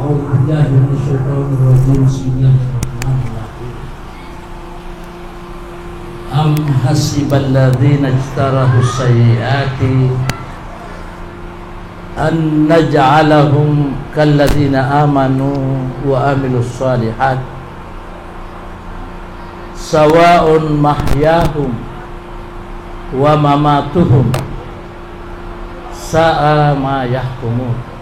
أعوذ بالله من الشيطان الرجيم بسم الله الرحمن الرحيم أم حسب الذين اجترحوا السيئات أن نجعلهم كالذين آمنوا وعملوا الصالحات سواء محياهم ومماتهم ساء ما يحكمون.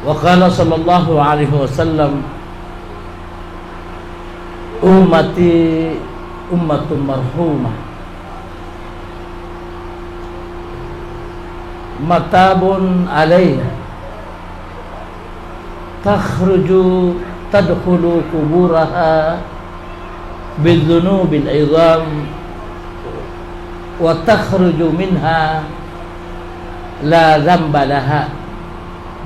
وقال صلى الله عليه وسلم أمتي أمة مرحومة متاب عليها تخرج تدخل قبورها بالذنوب العظام وتخرج منها لا ذنب لها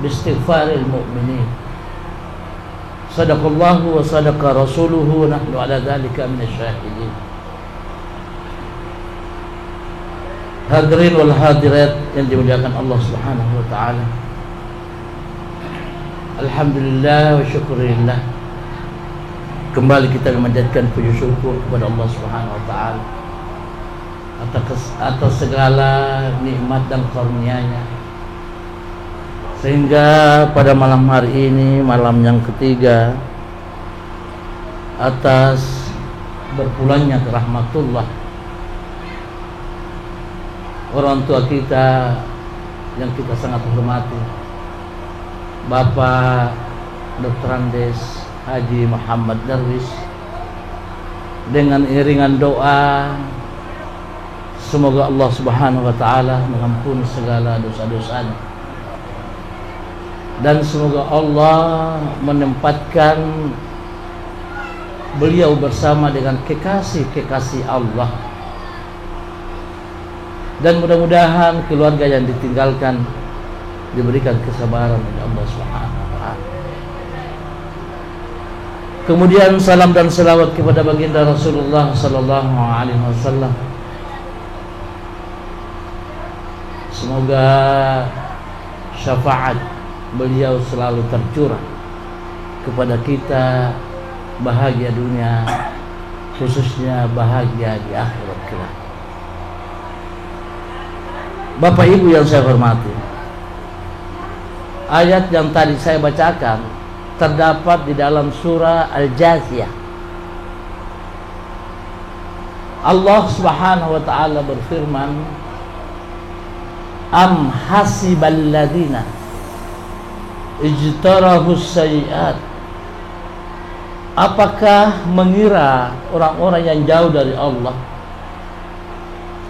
باستغفار المؤمنين. صدق الله وصدق رسوله ونحن على ذلك من الشاهدين. Hadirin wal hadirat yang dimuliakan Allah Subhanahu wa taala. Alhamdulillah wa syukurillah. Kembali kita memanjatkan puji syukur kepada Allah Subhanahu wa taala atas segala nikmat dan karunia-Nya, sehingga pada malam hari ini, malam yang ketiga atas berpulangnya ke rahmatullah orang tua kita yang kita sangat hormati, Bapak Dr. Andes Haji Muhammad Darwis, dengan iringan doa semoga Allah Subhanahu wa taala mengampuni segala dosa-dosanya, dan semoga Allah menempatkan beliau bersama dengan kekasih-kekasih Allah, dan mudah-mudahan keluarga yang ditinggalkan diberikan kesabaran oleh Allah Subhanahu wa taala. Kemudian salam dan selawat kepada baginda Rasulullah sallallahu alaihi wasallam. Semoga syafaat beliau selalu tercurah kepada kita, bahagia dunia, khususnya bahagia di akhirat kelak. Bapak Ibu yang saya hormati, ayat yang tadi saya bacakan terdapat di dalam surah Al-Jathiyah. Allah Subhanahu wa taala berfirman, am hasibal ladzina ijtarahus sayyi'at, apakah mengira orang-orang yang jauh dari Allah,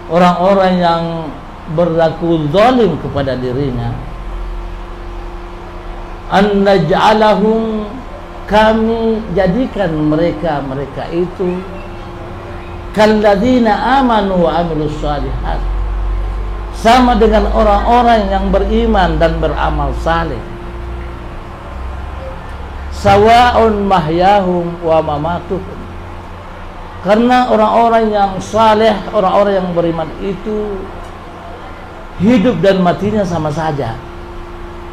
orang-orang yang berlaku zalim kepada dirinya, an naj'alahum, kami jadikan mereka itu kalladzina amanu wa amilus shalihat, sama dengan orang-orang yang beriman dan beramal saleh, sawa'un mahyahum wa mamatuhum, karena orang-orang yang saleh, orang-orang yang beriman itu hidup dan matinya sama saja.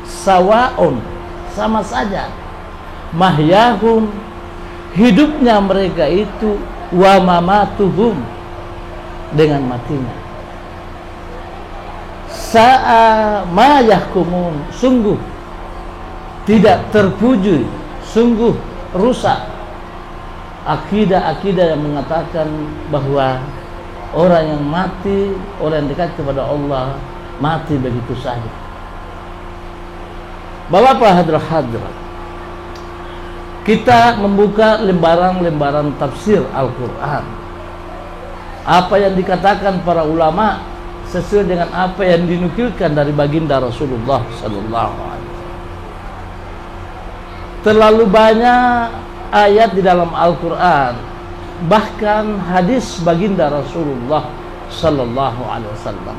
Sawa'un, sama saja. Mahyahum, hidupnya mereka itu, wa mamatuhum, dengan matinya. Sa'a ma yahkumun, sungguh tidak terpuji, sungguh rusak akidah-akidah yang mengatakan bahwa orang yang mati, orang yang dekat kepada Allah, mati begitu saja. Bapak hadirat, kita membuka lembaran-lembaran tafsir Al-Quran. Apa yang dikatakan para ulama sesuai dengan apa yang dinukilkan dari baginda Rasulullah sallallahu alaihi wasallam. Terlalu banyak ayat di dalam Al-Quran, bahkan hadis baginda Rasulullah sallallahu alaihi wasallam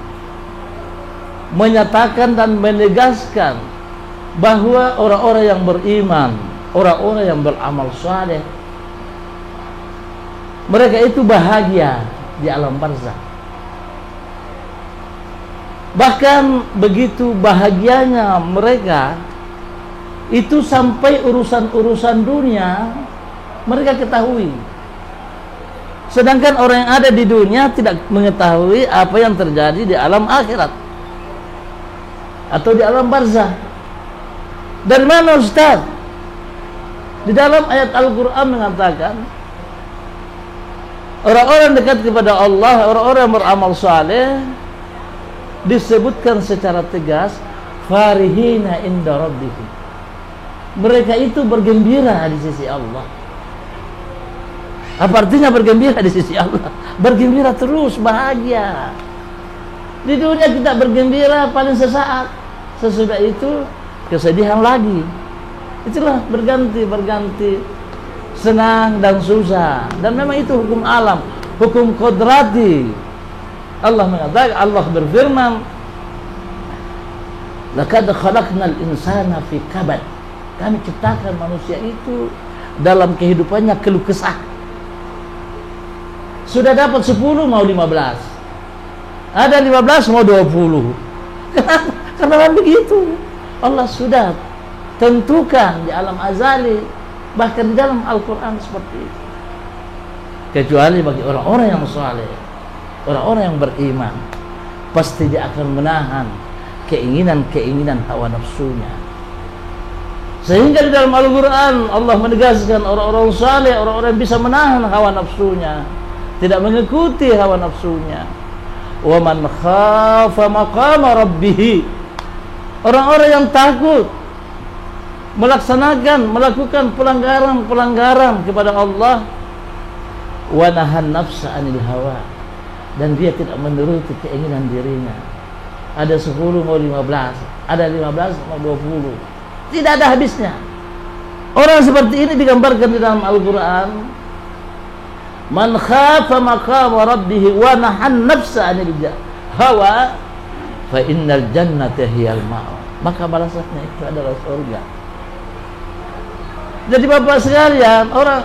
menyatakan dan menegaskan bahwa orang-orang yang beriman, orang-orang yang beramal saleh, mereka itu bahagia di alam barzakh. Bahkan begitu bahagianya mereka itu sampai urusan-urusan dunia mereka ketahui. Sedangkan orang yang ada di dunia tidak mengetahui apa yang terjadi di alam akhirat atau di alam barzah. Dari mana Ustaz? Di dalam ayat Al-Quran mengatakan orang-orang dekat kepada Allah, orang-orang yang beramal saleh, disebutkan secara tegas farihina inda rabbihim. Mereka itu bergembira di sisi Allah. Apa artinya bergembira di sisi Allah? Bergembira terus, bahagia. Di dunia kita bergembira paling sesaat, sesudah itu kesedihan lagi. Itulah berganti senang dan susah. Dan memang itu hukum alam, hukum kodrati. Allah mengatakan, Allah berfirman, laqad khalaqnal insana fi kabad. Kami ciptakan manusia itu dalam kehidupannya keluh kesah. Sudah dapat 10 mau 15. Ada 15 mau 20. Kenapa? Karena begitu. Allah sudah tentukan di alam azali, bahkan di dalam Al-Quran seperti itu. Kecuali bagi orang-orang yang saleh, orang-orang yang beriman, pasti dia akan menahan keinginan-keinginan hawa nafsunya. Sehingga di dalam Al-Quran Allah menegaskan orang-orang saleh, orang-orang yang bisa menahan hawa nafsunya, tidak mengikuti hawa nafsunya. Wa man khafa maqama rabbih, orang-orang yang takut melakukan pelanggaran kepada Allah, wa nahan nafsa anil hawa, dan dia tidak menuruti keinginan dirinya. Ada 10 mau 15, ada 15 mau 20, tidak ada habisnya. Orang seperti ini digambarkan di dalam Al-Quran, man khafa maqama rabbih wa nahan nafsa anil hawa fa innal jannata hiyal ma'wa, maka balasannya itu adalah surga. Jadi Bapak sekalian, orang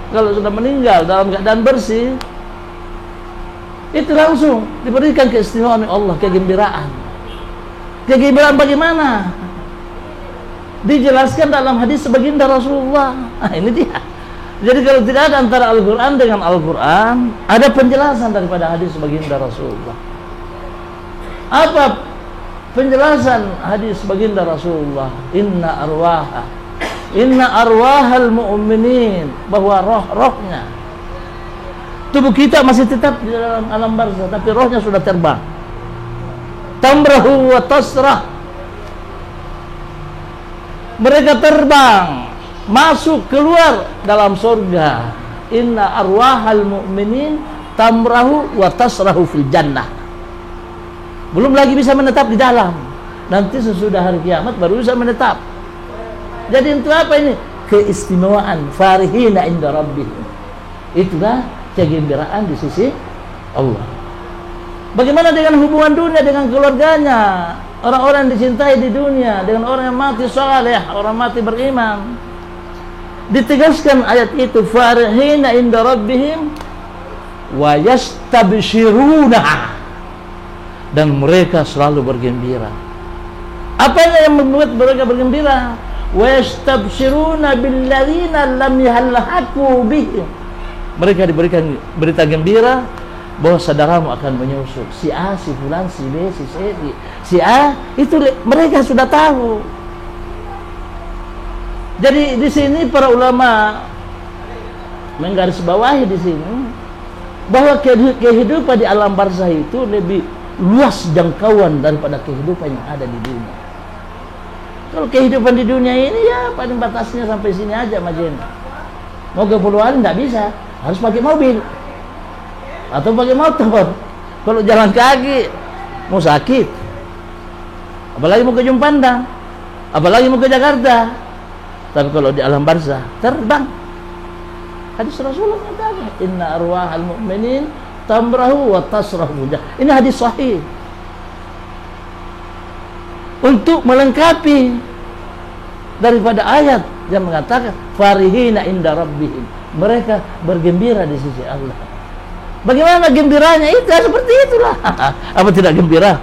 kalau sudah meninggal dalam keadaan bersih, itu langsung diberikan keistimewaan oleh Allah, kegembiraan. Kegembiraan bagaimana? Dijelaskan dalam hadis baginda Rasulullah. Nah, ini dia. Jadi kalau tidak ada antara Al-Quran dengan Al-Quran, ada penjelasan daripada hadis baginda Rasulullah. Apa penjelasan hadis baginda Rasulullah? Inna arwahal mu'minin, bahwa roh-rohnya, tubuh kita masih tetap di dalam alam barzah, tapi rohnya sudah terbang. Tamrahu wa tasrah, mereka terbang, masuk keluar dalam surga. Inna arwahal mu'minin tamrahu wa tasrahu fil jannah. Belum lagi bisa menetap di dalam, nanti sesudah hari kiamat baru bisa menetap. Jadi itu apa ini? Keistimewaan farihina inda rabbihim. Itulah kegembiraan di sisi Allah. Bagaimana dengan hubungan dunia dengan keluarganya? Orang-orang yang dicintai di dunia dengan orang yang mati saleh, orang mati beriman. Ditegaskan ayat itu, farihina inda rabbihim wa yastabshiruna, dan mereka selalu bergembira. Apa yang membuat mereka bergembira? Wa yastabshiruna billadzina lam yalhaqu bihim, mereka diberikan berita gembira bahwa saudaramu akan menyusul, si A, si fulan, si B, si C, si A, itu mereka sudah tahu. Jadi di sini para ulama menggarisbawahi di sini bahwa kehidupan di alam barzah itu lebih luas jangkauan daripada kehidupan yang ada di dunia. Kalau kehidupan di dunia ini ya paling batasnya sampai sini aja, Majen. Mau ke Pulau nggak bisa, harus pakai mobil atau pakai motor. Kalau jalan kaki mau sakit, apalagi mau ke Jumpandang, apalagi mau ke Jakarta. Tapi kalau di alam barzah terbang. Hadis Rasulullah mengatakan, inna arwahal mu'minin tamrahu wa tasrahu. Ini hadis sahih. Untuk melengkapi daripada ayat yang mengatakan farihina inda rabbihim, mereka bergembira di sisi Allah. Bagaimana gembiranya? Itu seperti itulah. Apa tidak gembira?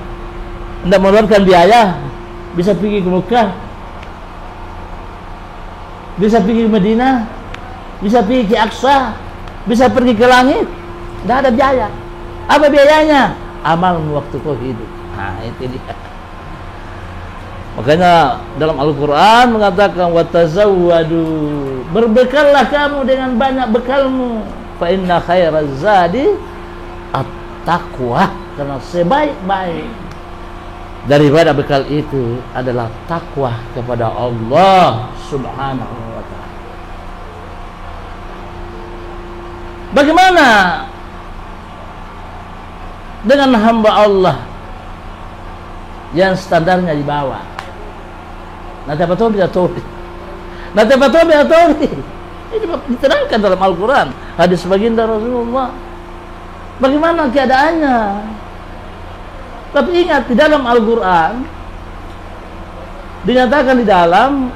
Tidak mengeluarkan biaya, bisa pergi ke Mekah, bisa pergi ke Madinah, bisa pergi ke Aqsa, bisa pergi ke langit. Tidak ada biaya. Apa biayanya? Amalmu waktu kau hidup. Nah, itu dia. Makanya dalam Al-Quran mengatakan watazawwadu, berbekallah kamu dengan banyak bekalmu. Fa inna khairaz zadi at-taqwa, karena sebaik-baik daripada bekal itu adalah takwa kepada Allah Subhanahu wa ta'ala. Bagaimana dengan hamba Allah yang standarnya di bawah? Nanti apa tahu bisa tahu. Nanti apa tahu bisa tahu. Ini diterangkan dalam Al-Quran, hadis baginda Rasulullah. Bagaimana keadaannya? Tapi ingat, di dalam Al-Quran dinyatakan di dalam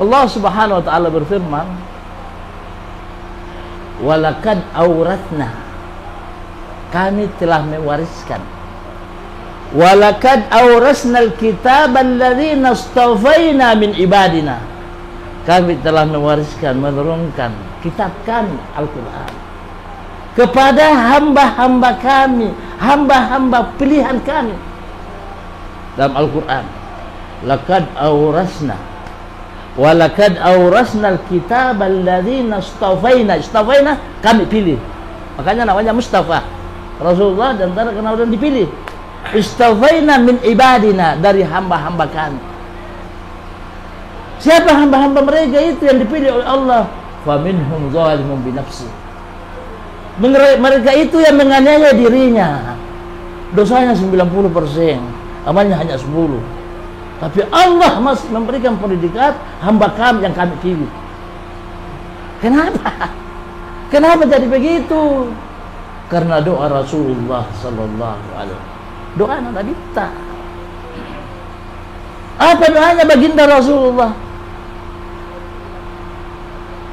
Allah Subhanahu wa ta'ala berfirman, walakad auratna, kami telah mewariskan, walakad aurasnal kitab alladhina astafaina min ibadina, kami telah mewariskan, menurunkan kitab kami Al-Quran kepada hamba-hamba kami, hamba-hamba pilihan kami. Dalam Al-Quran, lakad aurasna walakad aurasnal kitab alladhina astafaina, istafaina kami pilih, makanya namanya Mustafa. Rasulullah dan antara kenal dan dipilih. Istafaina min ibadina, dari hamba-hamba kami. Siapa hamba-hamba mereka itu yang dipilih oleh Allah? Faminhum zalimun binafsi, mereka itu yang menganiaya dirinya, dosanya 90%, amalnya hanya 10. Tapi Allah masih memberikan predikat hamba kami yang kami pilih. Kenapa? Kenapa jadi begitu? Karena doa Rasulullah sallallahu alaihi wasallam. Doa Nabi kita. Apa doanya baginda Rasulullah?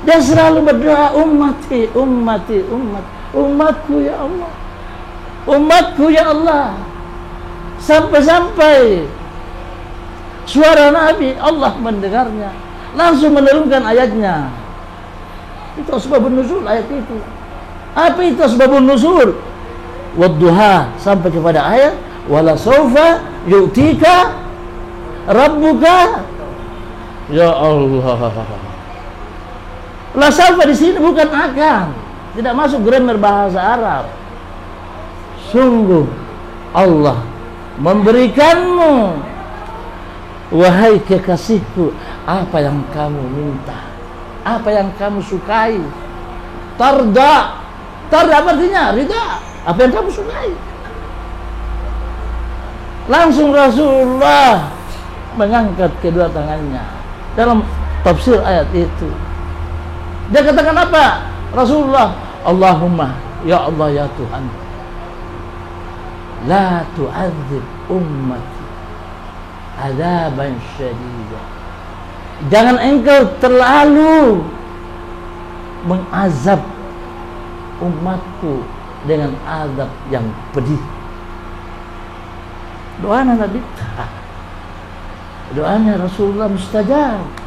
Dia selalu berdoa, ummati, ummati, umatku ya Allah, umatku ya Allah. Sampai-sampai suara Nabi Allah mendengarnya, langsung menurunkan ayatnya. Itu asbabun nuzul ayat itu. Apa itu asbabun nuzul? Wadduha, sampai kepada ayat wala sawfa yu'tika rabbuka. Ya Allah. La sawfa di sini bukan akan, tidak masuk grammar bahasa Arab. Sungguh Allah memberikanmu, wahai kekasihku, apa yang kamu minta, apa yang kamu sukai. Tarda, tarda artinya ridha, apa yang kamu sukai. Langsung Rasulullah mengangkat kedua tangannya dalam tafsir ayat itu. Dia katakan apa? Rasulullah, Allahumma, ya Allah ya Tuhan, la tu'adzib ummati adzaban syadida, jangan engkau terlalu mengazab umatku dengan azab yang pedih. Doanya Nabi, doanya Rasulullah mustajab.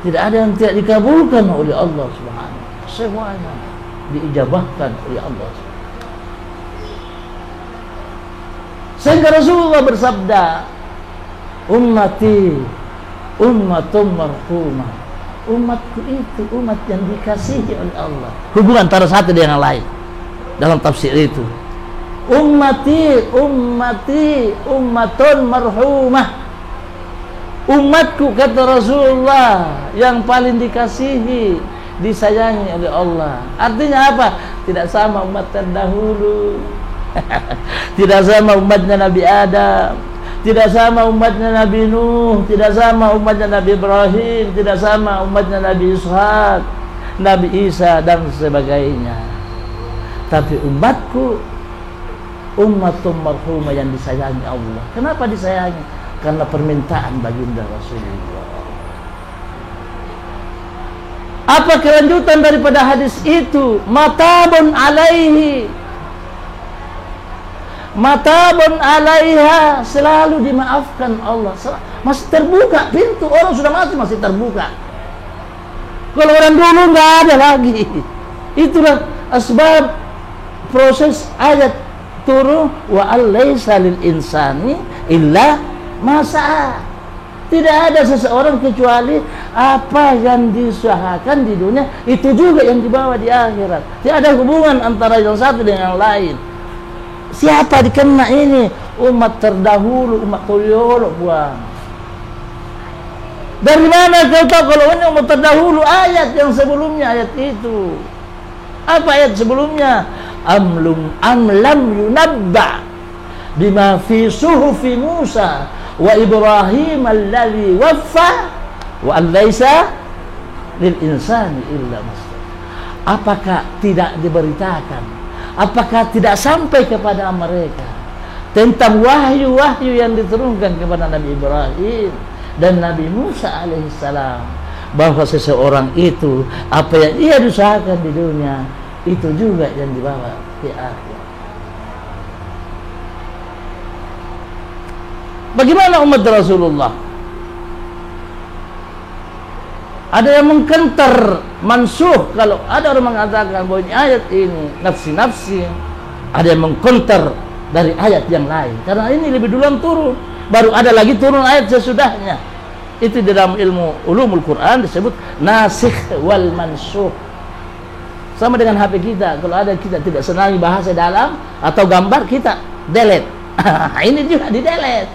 Tidak ada yang tidak dikabulkan oleh Allah Subhanahu. Semuanya diijabahkan oleh Allah. Sehingga Rasulullah bersabda, ummati ummatum marhumah, umatku itu umat yang dikasihi oleh Allah. Hubungan antara satu dengan yang lain dalam tafsir itu. Ummati ummatun marhumah, umatku kata Rasulullah yang paling dikasihi, disayangi oleh Allah. Artinya apa? Tidak sama umat terdahulu. Tidak sama umatnya Nabi Adam, tidak sama umatnya Nabi Nuh, tidak sama umatnya Nabi Ibrahim, tidak sama umatnya Nabi Ishak, Nabi Isa dan sebagainya. Tapi umatku ummatum marhumah, yang disayangi Allah. Kenapa disayangi? Karena permintaan baginda Rasulullah. Apa kelanjutan daripada hadis itu? Matabun alaihi, matabun alaiha, selalu dimaafkan Allah. Masih terbuka pintu, orang sudah masuk, masih terbuka. Kalau orang dulu nggak ada lagi. Itulah asbab proses ayat turun, wa alaysa lil insani illa ma sa'a. Tidak ada seseorang kecuali apa yang diusahakan di dunia, itu juga yang dibawa di akhirat. Tidak ada hubungan antara yang satu dengan yang lain. Siapa dikena ini? Umat terdahulu, umat toyolo buang. Dari mana kau tahu kalau ini umat terdahulu? Ayat yang sebelumnya, ayat itu. Apa ayat sebelumnya? Am lam yunabba bima fi suhufi Musa wa Ibrahim alladhi waffa wa alaysa lil insani illa masta. Apakah tidak diberitakan? Apakah tidak sampai kepada mereka tentang wahyu-wahyu yang diturunkan kepada Nabi Ibrahim dan Nabi Musa alaihissalam, bahwa seseorang itu apa yang ia usahakan di dunia itu juga yang dibawa di akhir. Bagaimana umat Rasulullah? Ada yang mengkentar mansuh. Kalau ada orang mengatakan bahwa ini ayat ini nafsi-nafsi, ada yang mengkentar dari ayat yang lain karena ini lebih duluan turun, baru ada lagi turun ayat sesudahnya. Itu di dalam ilmu ulumul Quran disebut nasikh wal mansuh. Sama dengan HP kita, kalau ada kita tidak senangi bahasa dalam atau gambar, kita delete. Ini juga di delete.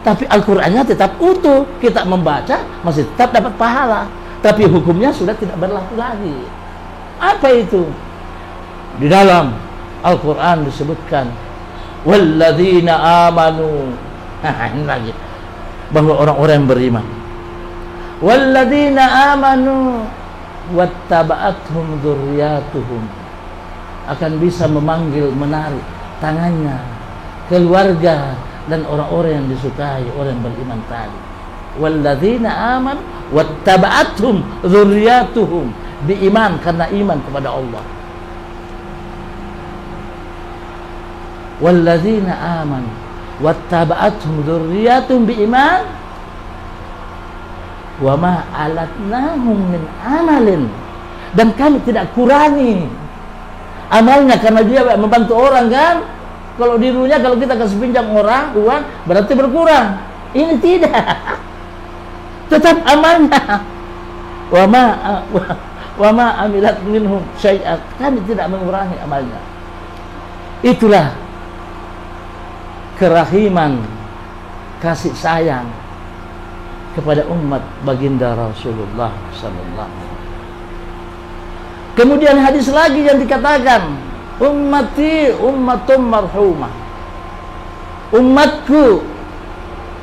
Tapi Al-Qur'annya tetap utuh, kita membaca masih tetap dapat pahala, tapi hukumnya sudah tidak berlaku lagi. Apa itu? Di dalam Al-Qur'an disebutkan walladzina amanu. Ini lagi bahwa orang-orang yang beriman, walladzina amanu wattaba'athum dzurriyyatuhum, akan bisa memanggil, menarik tangannya keluarga dan orang-orang yang disukai orang yang beriman tadi. Walladzina amanu wattaba'athum dzurriyyatuhum, beriman karena iman kepada Allah. Walladzina amanu wattaba'athum dzurriyyatuhum biiman wa ma alatnahum min amalin, dan kami tidak kurangi amalnya karena dia membantu orang kan. Kalau di dunia kalau kita kasih pinjam orang uang berarti berkurang. Ini tidak. Tetap amalnya. Wa ma amilat minhum syai'at, kami tidak mengurangi amalnya. Itulah kerahiman, kasih sayang kepada umat baginda Rasulullah sallallahu alaihi wasallam. Kemudian hadis lagi yang dikatakan, ummati ummatum marhumah, umatku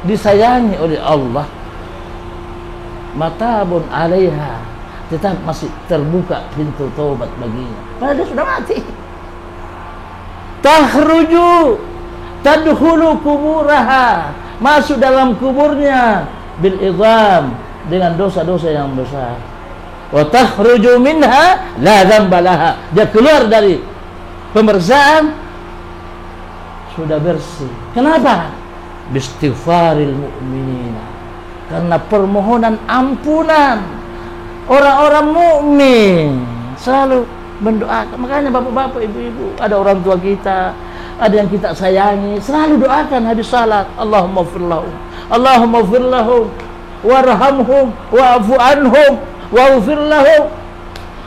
disayangi oleh Allah, matabun alaiha, tetap masih terbuka pintu taubat baginya, padahal dia sudah mati. Takhruju tadkhulu kuburaha, masuk dalam kuburnya bil idham, dengan dosa-dosa yang besar. Wa takhruju minha la dzamba laha, dia keluar dari pemeriksaan sudah bersih. Kenapa? Bistighfaril mu'minina, karena permohonan ampunan orang-orang mukmin selalu mendoakan. Makanya bapak-bapak, ibu-ibu, ada orang tua kita, ada yang kita sayangi, selalu doakan habis salat, Allahumma ighfir lahum, Allahumma ighfir lahum warhamhum wa'fu anhum waghfir lahum,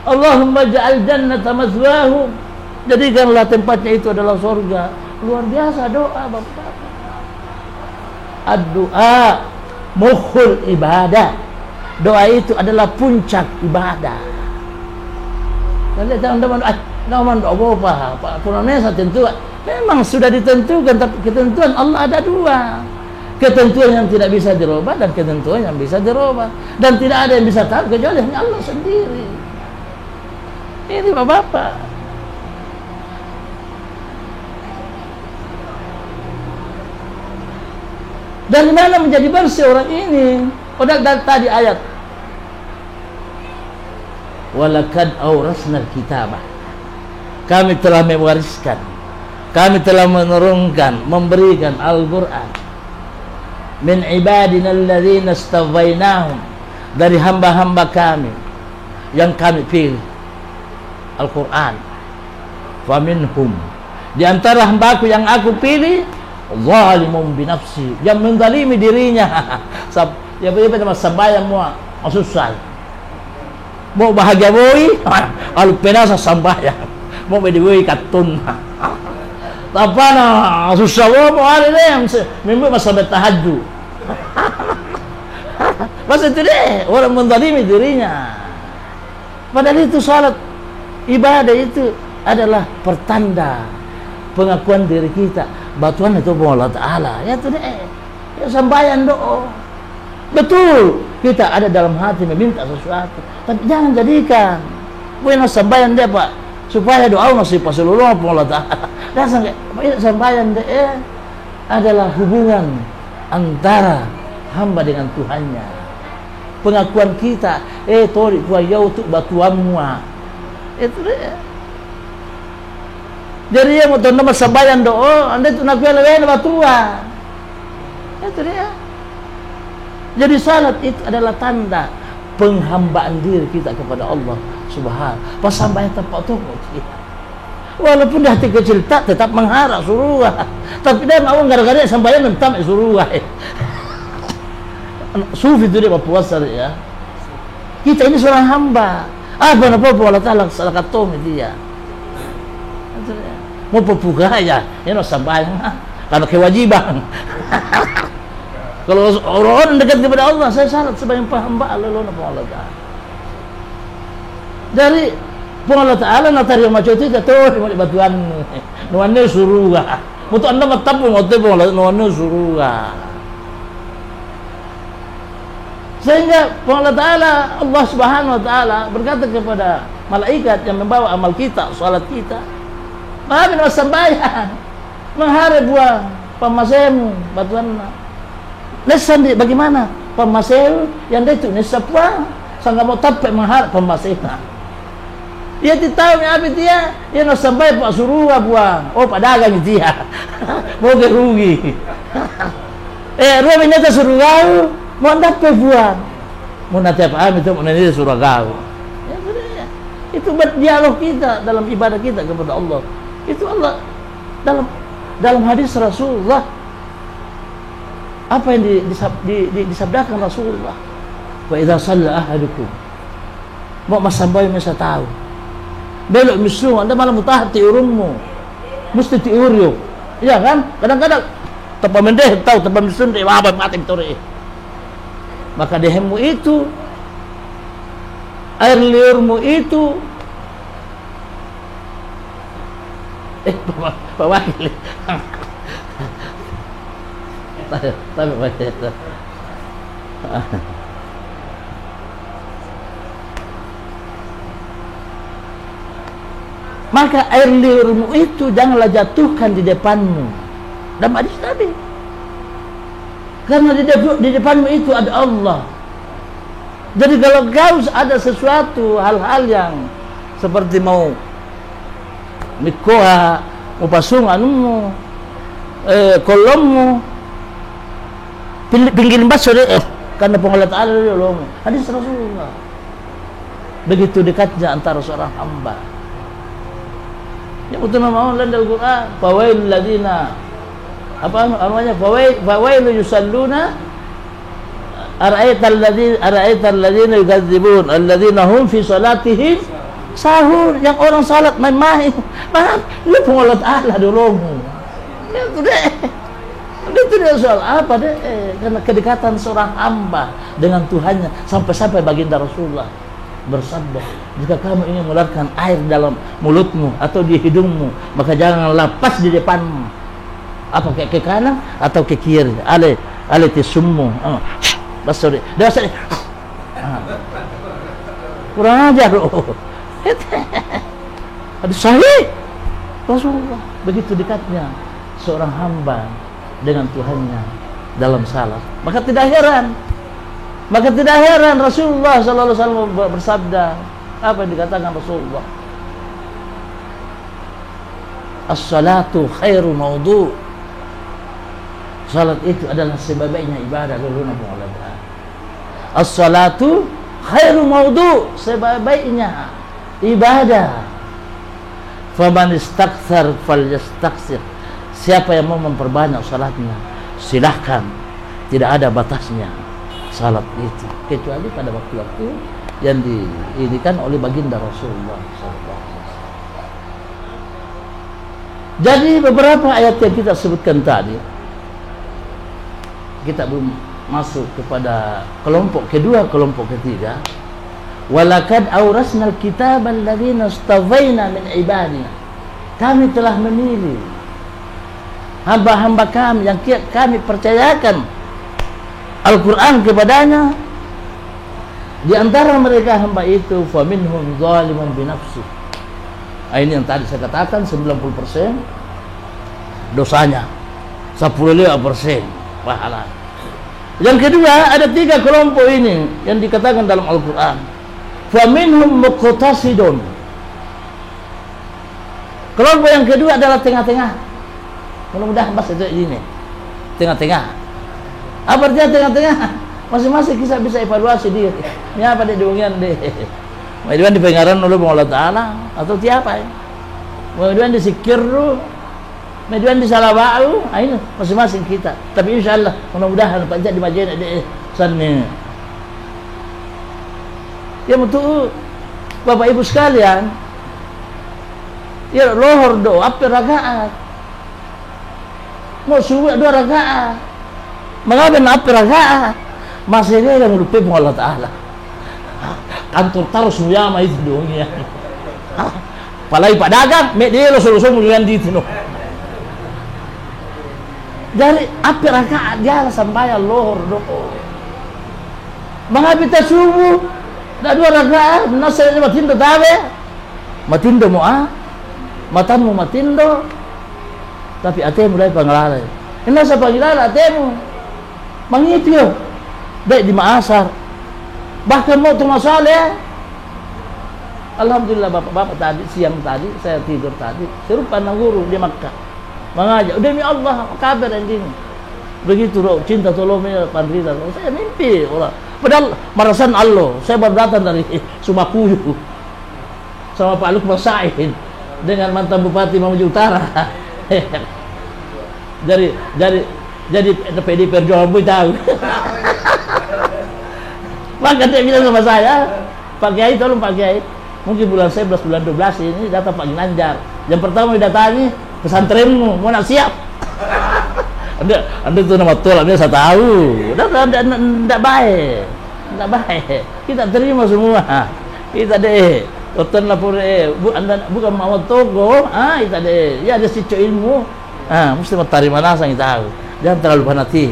Allahumma ja'al jannata mathwahum, jadikanlah tempatnya itu adalah surga. Luar biasa doa bapak-bapak. Ad-du'a mukhul ibadah, doa itu adalah puncak ibadah. Kalau teman-teman namun doa apa Indonesia tentu memang sudah ditentukan, tapi ketentuan Allah ada dua. Ketentuan yang tidak bisa dirubah dan ketentuan yang bisa dirubah, dan tidak ada yang bisa tahu kecuali hanya Allah sendiri. Ini bapak-bapak. Dari mana menjadi bersih orang ini? Udah tadi ayat walakad awrasnal kitabah, kami telah mewariskan, kami telah menurunkan, memberikan Al-Quran min ibadina alladzina istafainahum, dari hamba-hamba kami yang kami pilih, Al-Quran. Faminhum, di antara hambaku yang aku pilih, zalimun binafsi, yang menzalimi dirinya. Ya betul sembahyang mau susah, mau bahagia boy, alu penasa sembahyang, mau bediboy katun. Apa na susah mau ada yang mimpi masa bertahajud. Masa itu deh orang menzalimi dirinya. Padahal itu salat ibadah itu adalah pertanda pengakuan diri kita batuan itu Allah Ta'ala. Ya itu deh, ya sembahyang doa. Betul, kita ada dalam hati meminta sesuatu, tapi jangan jadikan bukan sembahyang deh Pak, supaya doa masih seluruh Allah Ta'ala. Dan sembahyang deh adalah hubungan antara hamba dengan Tuhannya. Pengakuan kita, tori tua yau tu batuanmu. Itu deh. Jadi yang mau nama sembahyang doa, anda tu nak kuat batuan. Itu dia. Jadi salat itu adalah tanda penghambaan diri kita kepada Allah Subhanahu. Pas sampai tempat tu, walaupun di hati kecil tak tetap mengharap suruh. Tapi dia mau gara-gara sampai mentam suruh. Sufi itu dia berpuasa ya. Kita ini seorang hamba. Apa Allah Taala salah kata dia. Mau berbuka ya, ini sampai karena kewajiban. Kalau orang dekat kepada Allah, saya salat sebagai hamba Allah Ta'ala. Dari Allah Ta'ala natari macam itu tahu di batuan nuannya suruh. Mutu anda matapu ngote nuannya suruh. Sehingga Allah Ta'ala, Allah Subhanahu Wa Ta'ala berkata kepada malaikat yang membawa amal kita, salat kita, maafin wasambayan, mengharap buah pamasemu batuan. Lesan bagaimana pemasel yang dia itu nesapwa sangka mau tapai mengharap pemasena. Dia tahu ni apa dia nak sampai pak suruh buang. Oh pedagang dia. Mau rugi. Rugi ni suruh kau mau dapat buang. Mau nanti apa itu mau nanti suruh kau. Itu berdialog kita dalam ibadah kita kepada Allah. Itu Allah dalam hadis Rasulullah. Apa yang disabdakan Rasulullah? Wa idza shalla ahadukum, mau masambai masa tahu. Belok misu anda malah mutahati urummu. Mesti tiuryo. Iya kan? Kadang-kadang tepa mendeh tahu tepa misu deh apa mati tore. Maka dehemu itu air liurmu itu Pak Wakil. Tapi baca itu. Maka air liurmu itu janganlah jatuhkan di depanmu. Dalam hadis tadi. Karena di depanmu itu ada Allah. Jadi kalau kau ada sesuatu hal-hal yang seperti mau mikoha, mau pasung anumu, kolommu, pinggirin baso deh, karena pengolah Ta'ala dulu. Hadis Rasulullah. Begitu dekatnya antara seorang hamba. Yang utama Allah dalam Quran, fawailul ladina apa namanya? Fawailu yusalluna ara'aital ladina yukadzibun alladina hum fi salatihim sahur. Yang orang salat main-main. Maaf, lu pengolah Ta'ala dulu. Itu dia soal apa deh? Karena kedekatan seorang hamba dengan Tuhannya sampai baginda Rasulullah bersabda, jika kamu ingin mengeluarkan air dalam mulutmu atau di hidungmu, maka jangan lepas di depanmu. Apa ke kanan atau ke kiri? Ale tisummu. Basuri. Dasar. Kurang ajar loh. Hadis sahih. Rasulullah begitu dekatnya seorang hamba dengan Tuhannya dalam salat. Maka tidak heran Rasulullah sallallahu alaihi wasallam bersabda, apa yang dikatakan Rasulullah? As-salatu khairu mawdu'. Salat itu adalah sebaik-baiknya ibadah dulu Nabi Allah. As-salatu khairu maudhu, sebaik-baiknya ibadah. Faman istakthar falyastaksir, siapa yang mau memperbanyak salatnya silahkan, tidak ada batasnya salat itu, kecuali pada waktu-waktu yang diinikan oleh baginda Rasulullah SAW. Jadi beberapa ayat yang kita sebutkan tadi, kita belum masuk kepada kelompok kedua, kelompok ketiga. Walakad aurasnal kitab alladzina istafaina min ibadina, kami telah memilih hamba-hamba kami yang kami percayakan Al-Quran kepadanya. Di antara mereka hamba itu faminhum zalimun binafsi. Ini yang tadi saya katakan, 90% dosanya, 15% pahala. Yang kedua, ada 3 kelompok ini yang dikatakan dalam Al-Quran. Faminhum muqtasidun. Kelompok yang kedua adalah tengah-tengah. Mudah-mudahan bahasa itu ini, tengah-tengah. Apa artinya tengah-tengah? Masing-masing kita bisa evaluasi diri. Ini apa deh dukungan deh? Kemudian dipengaran oleh Allah Ta'ala atau tiapa ya? Kemudian disikir lu, kemudian disalawa'u. Ini masing-masing kita. Tapi insya Allah mudah-mudahan panjang di majena deh sana. Ya betul, Bapak Ibu sekalian, ya lohor doa apa rakaat, mau subuh 2 rakaat, mengapa apa rakaat, masih dia yang lupa Allah Ta'ala. Kantor terus muyama itu dong ya. Palai Pak Dagang, dia lo solusi mulian di itu no. Dari apa rakaat dia sampai lohor doa, mengapa kita subuh? Dah 2 rakaat, nasanya matindo tabe, matindo mo matamu matindo, tapi ate mulai pangalalay. Ina sa pangilala ate mo, mangityo, dahil di maasar, bahkan mo tumasali. Alhamdulillah bapak-bapak tadi, siang tadi, saya tidur tadi, serupa ng guru di Makkah, mengajak, demi Allah, kabar anjing. Begitu loh, cinta tolongnya pandrita, saya mimpi orang. Padahal marasan Allah, saya baru datang dari Sumakuyu sama Pak Lukman Said dengan mantan Bupati Mamuju Utara. jadi PD Perjuangan pun tahu. Maka dia bilang sama saya, Pak Kiai tolong Pak Kiai, mungkin bulan 11, bulan 12 ini datang Pak Ginanjar. Yang pertama didatangi pesantrenmu, mau nak siap. Anda itu nama tolak, dia saya tahu. Tidak baik. Tidak baik. Kita terima semua. Kita deh. Oton lapor Anda bukan mau togo. Kita deh. Ya ada sico ilmu. Mesti terima nasang kita tahu. Jangan terlalu fanatik.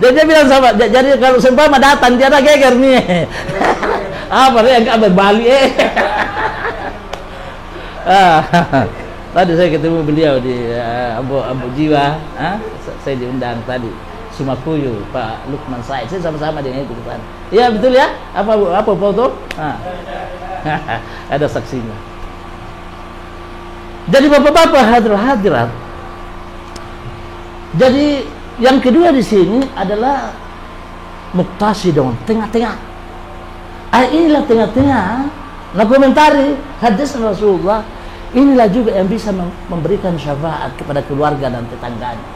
Dia bilang sama. Jadi kalau seumpama datang dia ada geger nih. Apa dia enggak berbalik Tadi saya ketemu beliau di Abu Jiwa, saya diundang tadi Sumakuyu, Pak Lukman Said, saya sama-sama dengan itu ke sana. Iya betul ya? Apa foto? Ada saksinya. Jadi bapak-bapak hadirat. Jadi yang kedua di sini adalah muqtasidun, tengah-tengah. Inilah tengah-tengah. Nah komentari hadis Rasulullah, inilah juga yang bisa memberikan syafaat kepada keluarga dan tetangganya.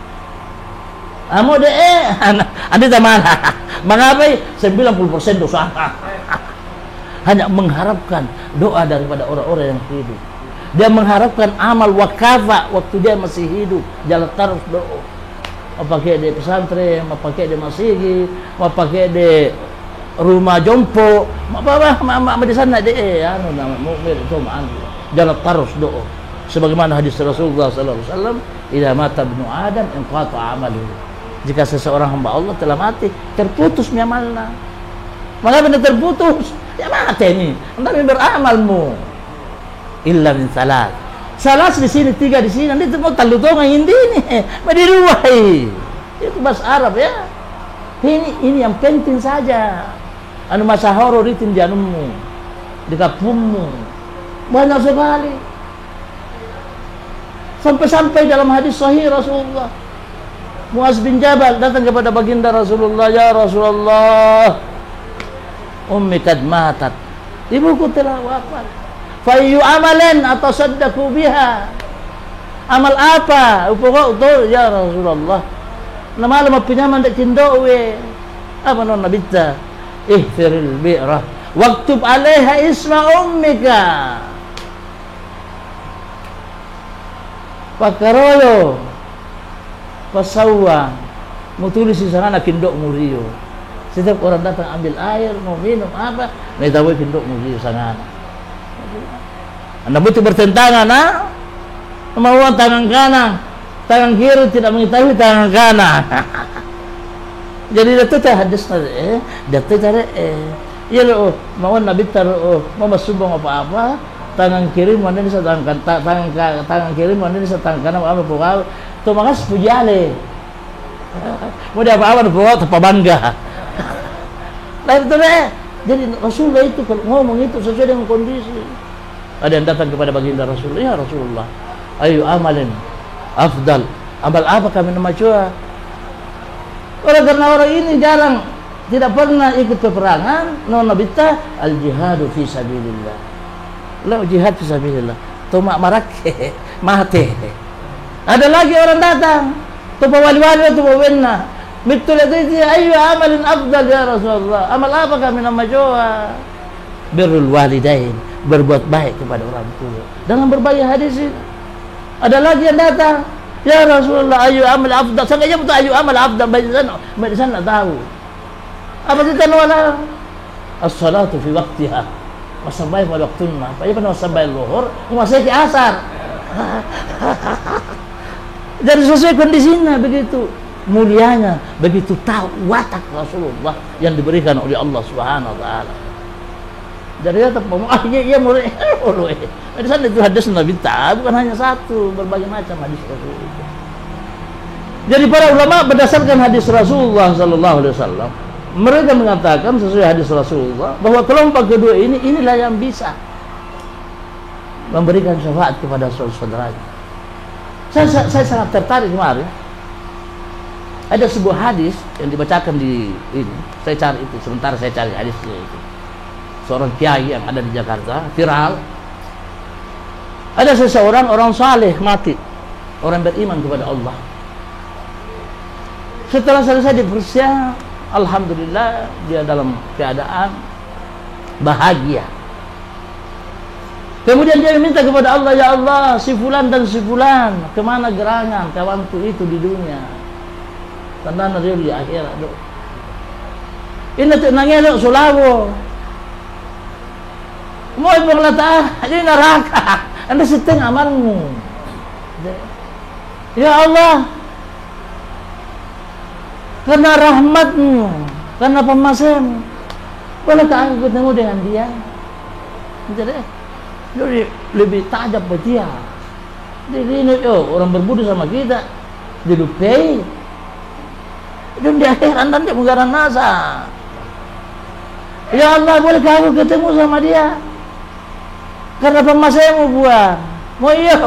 Mau anda mana? Mengapa 90% dosa? Hanya mengharapkan doa daripada orang-orang yang hidup. Dia mengharapkan amal wakafa waktu dia masih hidup. Jalan terus doa. Mau pakai di pesantren, mau pakai di masjid, mau pakai di rumah jompo, apa di sana deh, mukmin itu jalan terus doa. Sebagaimana hadis Rasulullah SAW, "Idza mata ibnu Adam inqata amaluhu." Jika seseorang hamba Allah telah mati, terputus amalnya. Maka benar terputus, ya mati ini. Anda beramalmu. Illa min salat. Salat di sini 3 di sini, nanti mau talutongan hindi nih, madiruai. Itu bahasa Arab ya. Ini yang penting saja. Anu masahoro ritin janummu, di kampungmu. Banyak sekali. Sampai-sampai dalam hadis sahih Rasulullah, Muaz bin Jabal datang kepada baginda Rasulullah, ya Rasulullah, ummi kad matat, ibuku telah wafat. Fa ayyu amalan atasaddaqu biha, amal apa pokok tu ya Rasulullah, nama lama pinjaman dak cindo we apa non nabita ihfiril bi'rah waktub alaiha isma ummika pakarolo pasawa mutulis di sana kindok murio. Setiap orang datang ambil air mau minum apa nih tahu kindok murio sana. Anda butuh bertentangan kemauan tangan kanan, tangan kiri tidak mengetahui tangan kanan. Jadi datu teh hadis datu tare ya lo mau nabi taruh mau masumbang apa tangan kiri mana di tangan tangan kiri mana di tangan kanan apa pokok tu makas pujale mau dia apa pokok tanpa bangga. Lain tu jadi Rasulullah itu kalau ngomong itu sesuai dengan kondisi. Ada yang datang kepada baginda Rasulullah, ya Rasulullah, ayu amalin afdal, amal apa kami nama cua? Karena orang ini jarang, tidak pernah ikut peperangan, nona bita al jihadu fi sabilillah. Lo jihad fi sabilillah. Tuma marake mate. Ada lagi orang datang, tu wali-wali tu wenna. Betul itu ayu amalin afdal ya Rasulullah. Amal apa kami nama cua? Birrul walidain, berbuat baik kepada orang tua. Dalam berbagai hadis ini. Ada lagi yang datang, ya Rasulullah, ayu amal afdal. Sengaja betul ayu amal afdal. Baik sana tahu. Apa kita wala? As-salatu fi waqtiha. Masabay pada waktunya. Apa ya pada masabay zuhur, masih ke asar. Jadi sesuai kondisinya begitu. Mulianya, begitu tahu watak Rasulullah yang diberikan oleh Allah Subhanahu wa taala. Jadi dia tetap ngomong, iya mulai. Di sana itu hadis Nabi bukan hanya satu, berbagai macam hadis Rasulullah. Jadi para ulama berdasarkan hadis Rasulullah sallallahu alaihi wasallam, mereka mengatakan sesuai hadis Rasulullah bahwa kelompok kedua inilah yang bisa memberikan syafaat kepada saudara-saudaranya. Saya sangat tertarik kemarin. Ada sebuah hadis yang dibacakan di ini. Saya cari itu, sementara saya cari hadisnya itu. Seorang kiai yang ada di Jakarta, viral. Ada seseorang orang saleh mati, orang beriman kepada Allah. Setelah selesai dipersiap, alhamdulillah dia dalam keadaan bahagia. Kemudian dia minta kepada Allah, ya Allah, si fulan dan si fulan kemana gerangan kawanku itu di dunia? Tanda dia di akhirat. Ini tu nangis Sulawo. Mau berkata, ini neraka. Anda seteng amalmu. Ya Allah, karena rahmatmu, karena pemasamu, bolehkah aku ketemu dengan dia? Jadi lebih tajam pada dia. Jadi ini orang berbudi sama kita, dilupai. Dan di akhirat nanti menggarang nasa. Ya Allah, bolehkah aku ketemu sama dia? Karena pemasamu buang. Mau iya,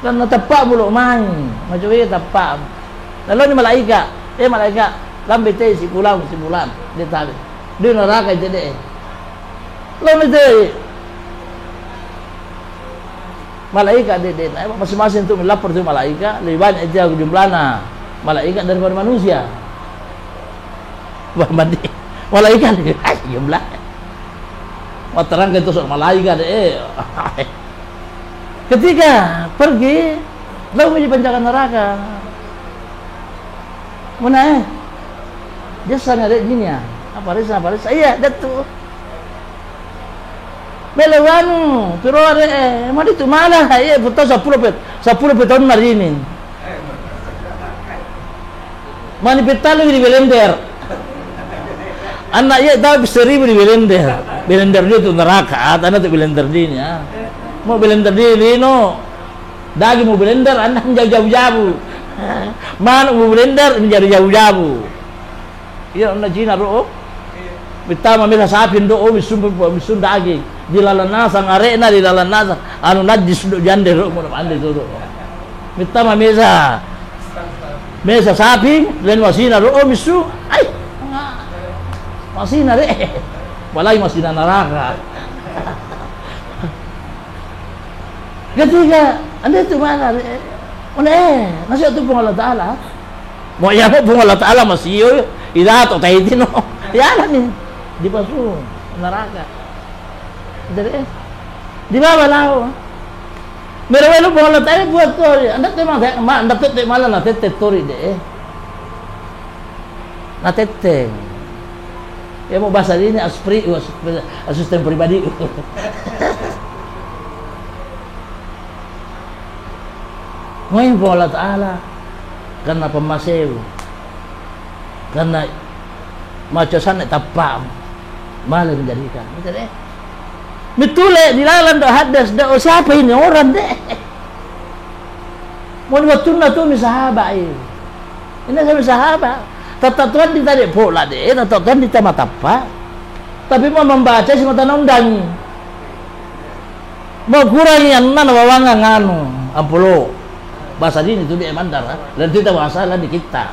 karena tepak bulu main. Macam ini tepak. Lalu ni malaikat, malaikat, lambe teh si pulang, dia tahu. Dia neraka jadi. Lalu teh malaikat dia, masing-masing tu melapor tu malaikat, lebih banyak dia jumlahnya malaikat daripada manusia. Mandi malaikat lebih banyak jumlah. Mau terangkan itu soal malaikat ketika pergi lalu dipanjakan neraka mana dia sana ada gini ya apa risa iya datu melewanu pero mari tu mana iya betul 10 tahun hari ini mani petalu di belender anak ya tahu 1000 di belender dia tu neraka anak tu belender dia ya. Mau belender dia no daging mau belender anak menjadi jauh-jauh mana mau belender menjadi jauh-jauh iya anak Cina bro pertama mila sapin do bisun daging di lalan nasa ngarena di lalan nasa anu najis do jande ro mau ande do pertama misa Mesa sapi, lain masina ro misu. Ay, masina re. Walay masina neraka. Ketiga, anda itu mana? Nasi itu pun Allah Ta'ala. Mau yang pun Allah Ta'ala masih yo, idat atau tahitin no. Ya lah nih, dipasung neraka. Dari di bawah laut. Mereka pun Allah Ta'ala buat tori. Anda tuh malah na tete tori deh. Na tete. Ya mau bahasa ini asisten pribadi. Ngayon po Allah Ta'ala karena pemasew karena macasan at tapam malah menjadikan mitule dilalan do hadas do siapa ini orang deh mau waktu na tu misahaba ini sama sahabat tatatuan ditarik pola deh tatatuan di tamatapa tapi mau membaca si mata nondang mau kurangi yang mana bawangan nganu ampulo bahasa ini itu dia mandar dan kita masalah di kita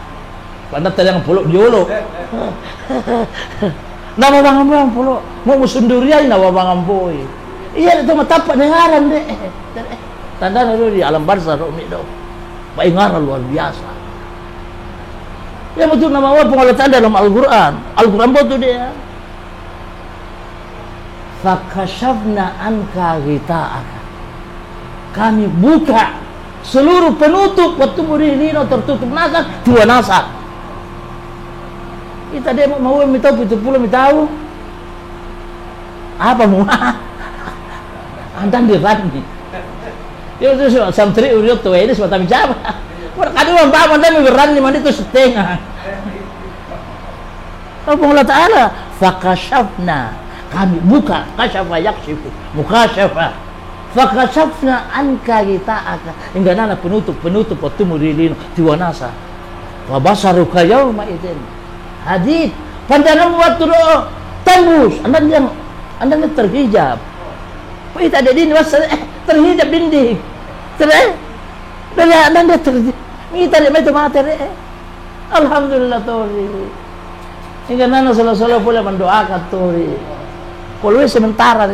pandai tadi yang pulau diolo nama bangan pulau mau musunduriai nama bangan boy iya itu mata apa dengaran deh tanda itu di alam barzah umi do pengaruh luar biasa ya betul nama Allah pengalutan dalam Al-Quran betul dia fakashafna anka ghita'aka kami buka seluruh penutup waktu muridino tertutup nasa dua nasa kita dia mau minta itu pula tahu apa mau andan dirani itu santri uriut tuh ini semata bicara kadang mbak mandan berani mandi itu setengah Allah Ta'ala fakashafna kami buka kasyafa yakshifu mukasyafa fakashafna anka ghita'aka hingga nana penutup waktu muridin tiwanasa wa basaruka yawma idzin hadid pandangan waktu doa tembus anda terhijab kita ada di terhijab dinding anda terhijab kita ada itu materi alhamdulillah tori hingga nana selalu boleh mendoakan tori kalau sementara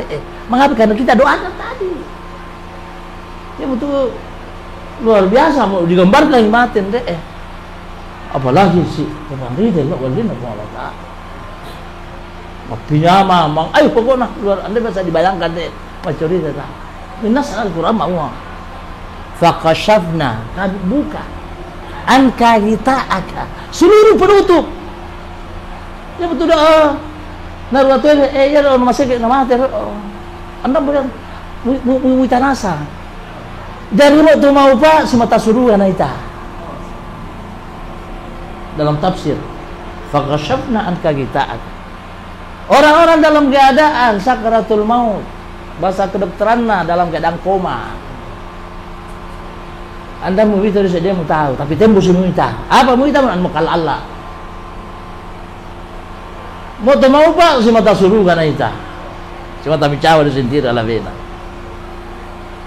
mengapa karena kita doakan tadi ya betul luar biasa mau digambarkan yang matin deh apalagi sih orang ridho lo walina Allah Ta'ala mapinya mang ayo pokoknya luar anda bisa dibayangkan deh macam itu tak minas Al-Quran mau fakashafna kami buka anka ghita'aka seluruh penutup ya betul dah naruatu ya orang masih nama ter anda bilang mu tanasa dari waktu mau pak semata suruh anaita dalam tafsir fakashafna anka ghita'aka orang-orang dalam keadaan sakaratul maut bahasa kedokteranna dalam keadaan koma anda mau itu dia mau tahu tapi tembus mau apa mau itu mau kal Allah mau pak semata suruh anaita semata bicara di sendiri ala vena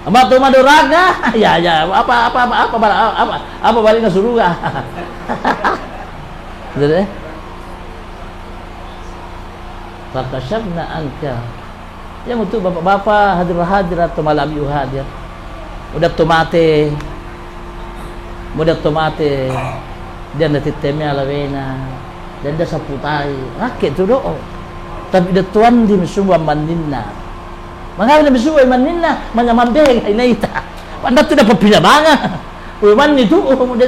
ama tu maduraga ya apa balik ke surga betul fakashafna anka yang untuk bapak-bapak hadir atau malam hadir udah tomate dia nanti temnya ala vena dan dia saputai rakyat tu doa tapi dia tuan di semua mandinna mengapa dia semua mandinna menyamambe ini ita anda tu dapat pinjam banget uman itu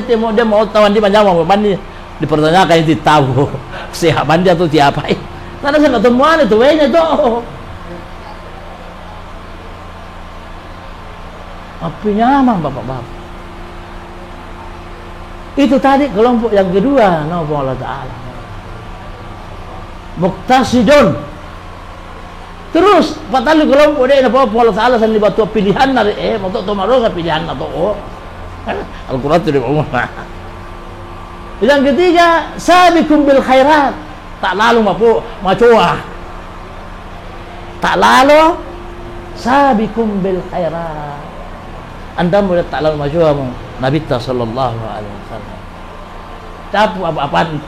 dia mau tahu dia menyamam uman dipertanyakan itu tahu sehat mandi atau tiapa karena saya ketemuan itu wehnya tuh apa nyaman bapak-bapak itu tadi kelompok yang kedua nama Allah Ta'ala muktasidun terus patali kelompok dia apa Allah Ta'ala sendiri batu pilihan dari untuk tomaroga pilihan atau Al-Quran itu diumum yang ketiga sabiqum bil khairat tak lalu macoa tak lalu sabiqum bil khairat anda boleh tak lalu macoa Nabi sallallahu alaihi wasallam capu apa-apaan.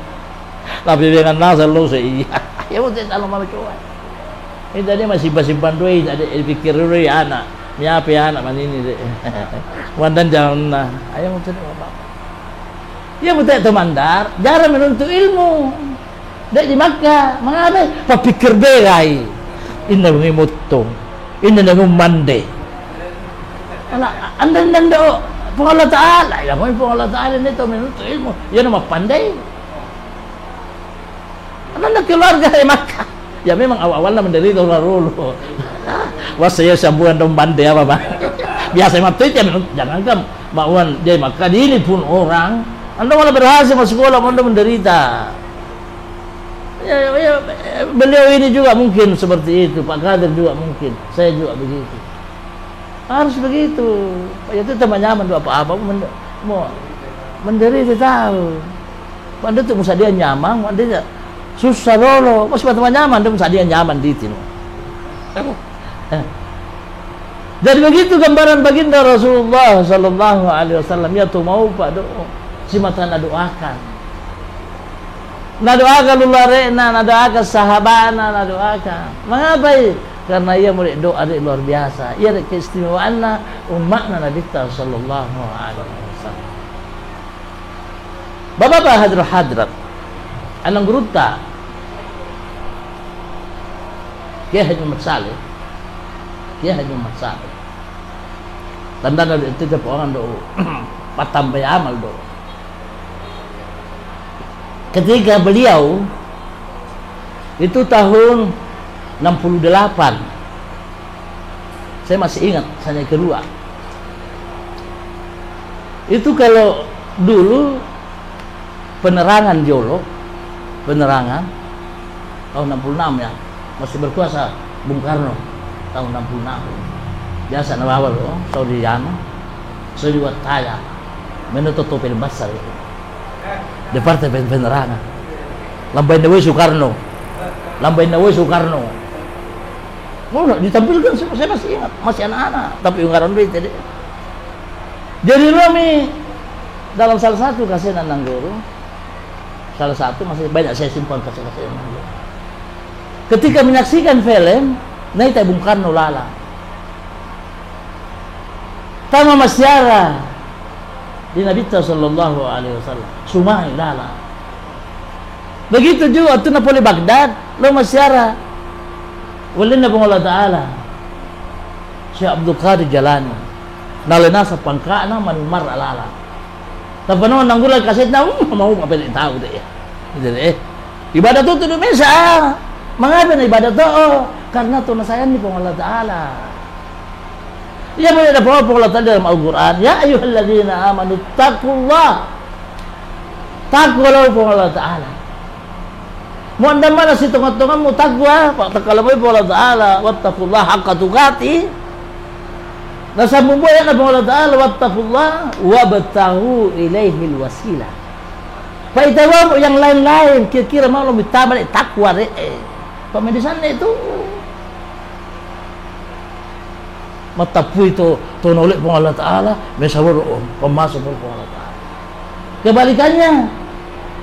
Tapi dengan nasal lu sih iya. Ya udah kalau mau coba. Ini tadi masih simpan duit, ada pikir dulu ya anak. Ya apa ya anak man ini deh. Mandan jangan nah. Ayo mau cari apa? Ya betul temandar, jarang menuntut ilmu. Dek di Makkah, mengapa? Papikir berai. Inna ngimutong. Inna ngumande. Anda do Allah Ta'ala. Ya mau Allah Ta'ala ini tuh menuntut ilmu. Ya nama pandai. Anda keluarga di Makkah. Ya memang awal-awalnya menderita dulu. Wah saya sambungan dong bandai apa bang? Biasa mah itu jangan kan bawaan dia Makkah ini pun orang. Anda malah berhasil masuk sekolah, Anda menderita. Ya, beliau ini juga mungkin seperti itu, Pak Kadir juga mungkin, saya juga begitu. Harus begitu. Itu teman nyaman apa-apa mau menderita tahu. Anda tuh masa dia nyaman, Anda susah dulu. Masih teman nyaman, dia masa dia nyaman di sini. Jadi begitu gambaran baginda Rasulullah Sallallahu Alaihi Wasallam. Ya tuh mau Pak doa, si mata doakan. Nadoakan lularena, nadoakan sahabana, nadoakan. Mengapa? Karena ia murid doa dia luar biasa. Ia keistimewaannya umatnya Nabi Sallallahu Alaihi Wasallam. Bapak-bapak hadrat, anang guruta, Kiai Haji Muhammad Saleh, Kiai Haji Muhammad Saleh. Tanda dari itu ke orang do, patambah amal do. Ketika beliau itu tahun 68, saya masih ingat, saya kedua. Itu kalau dulu penerangan Jolo, penerangan tahun 66 ya, masih berkuasa Bung Karno tahun 66. Biasa nawawal loh, Saudiyano, saya juga tanya, menutup film besar itu. Departemen Penerangan, Lambai Nawai Soekarno, Lambai Nawai Soekarno. Oh, ditampilkan saya masih ingat, masih anak-anak, tapi unggaran duit jadi. Jadi Romi dalam salah satu kasihan Nangguru, salah satu masih banyak saya simpan kasihan Nangguru. Ketika menyaksikan film, naik Bung Karno lala, tama masyara di Nabi Sallallahu Alaihi Wasallam, Sumai lala. Begitu juga tu Napoli Baghdad, lo masyara. Walina pun Allah Taala, Syekh Abdul Qadir Jalani, nalena sa pangka na manumar alala. Tapi naman nanggulay kaset na mau mapili tahu deh. Jadi ibadah tu Indonesia. Mengapa ibadah tu? Karena tu nasayan ni pun Allah Taala. Ya benar apa Allah Ta'ala dalam Al-Quran, ya ayyuhalladzina amanu taqullah, takwalah Allah Ta'ala. Mau anda mana si tengah-tengah mu takwa, kalau mau Allah Ta'ala, wattaqullah haqqa tuqati. Nasa membuat Allah Ta'ala, wattaqullah wabtaghu ilaihil wasilah. Paitawa mo yang lain-lain, kira-kira mau lebih tambah takwa pemedisan itu. Matapu itu nolak pun Allah Ta'ala, mesawar pemasuk pun Allah Ta'ala. Kebalikannya,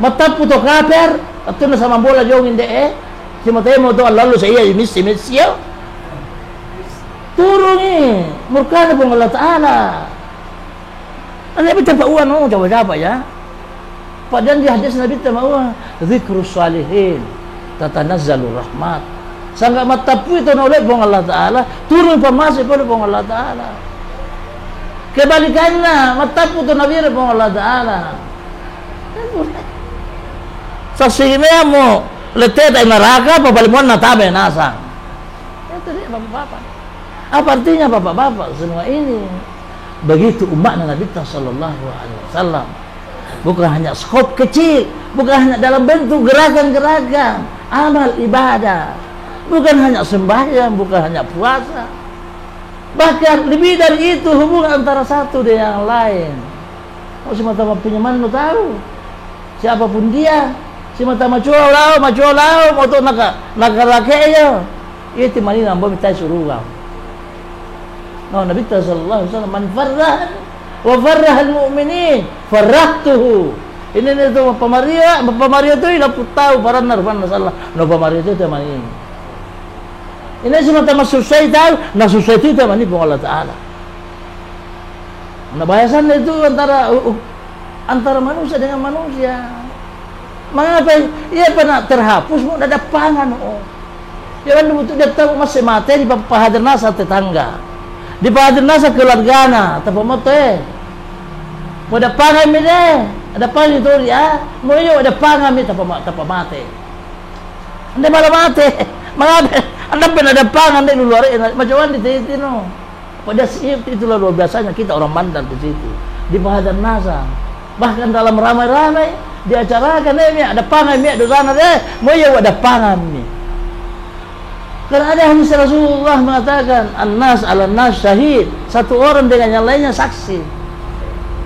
matapu to kafir, atau na sama bola jongin deh, si matay mo to Allah lu saya misi ya. Turungi, murkana pun Allah Ta'ala. Ano ibig tapauan mo, jawab ya. Padahal di hadis Nabi tamauan, zikrus salihin, tatanazzalu rahmat. Sangka matapu itu oleh pun Allah Ta'ala, turun pemasuk oleh pun Allah Ta'ala. Kebalikannya, matapu itu Nabi pun Allah Ta'ala. Saksinya mo letih dari neraka, pabalimuan natabe nasang. Itu dia bapak-bapak. Apa artinya bapak-bapak semua ini? Begitu umatnya Nabi Sallallahu Alaihi Wasallam. Bukan hanya skop kecil, bukan hanya dalam bentuk gerakan-gerakan amal ibadah. Bukan hanya sembahyang, bukan hanya puasa. Bahkan lebih dari itu hubungan antara satu dengan yang lain. Kalau si mata punya mana tahu? Siapapun dia, si mata maculau, mau tu nakalakaya. Itu mani nambo minta suruh. No, Nabi Sallallahu Alaihi Wasallam man farrah wa farrah al-mu'minin farrahtuhu Ini itu pemaria tu ila tahu para narban masalah. No pemaria tu teman ini. Ini semua tema susai tahu, na susai itu teman ini Allah Taala. Nah bahasan itu antara manusia dengan manusia. Mengapa? Ia pernah terhapus, mau ada pangan. Oh, ya kan betul dia tahu masih mati di pahadir nasa tetangga, di pahadir nasa keluargana, tapi mati. Mau ada pangan mide, ada pangan itu ya. Mau yo ada pangan mide, tapi mati. Anda malah mati. Mengapa? Anda pernah ada pangan di luar, macam mana di no? Pada itulah luar biasanya kita orang Bandar di situ, di pahadir nasa. Bahkan dalam ramai-ramai diacarakan ada pangan mi ada sana deh, mau ya ada pangan mi. Karena ada hadis Rasulullah mengatakan an-nas ala nas syahid, satu orang dengan yang lainnya saksi.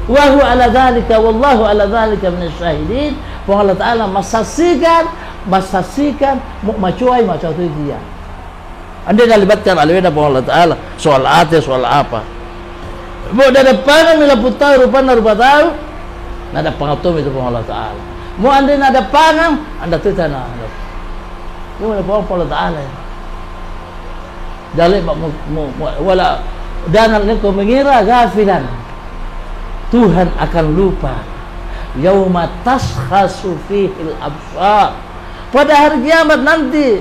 Wa huwa ala dzalika wallahu ala dzalika minasyahidin. Allah Taala masaksikan macuai macam itu dia. Anda dilibatkan alwena Allah Taala soal ate soal apa. Mau ada pangan mila putau rupa tahu. Nada pengatum itu Allah Taala. Mau anda nada pangang, anda tu tanah. Mau ada Allah Taala. Dalil wala dan kau mengira gafilan. Tuhan akan lupa. Yauma taskhasu fihil absar. Pada hari kiamat nanti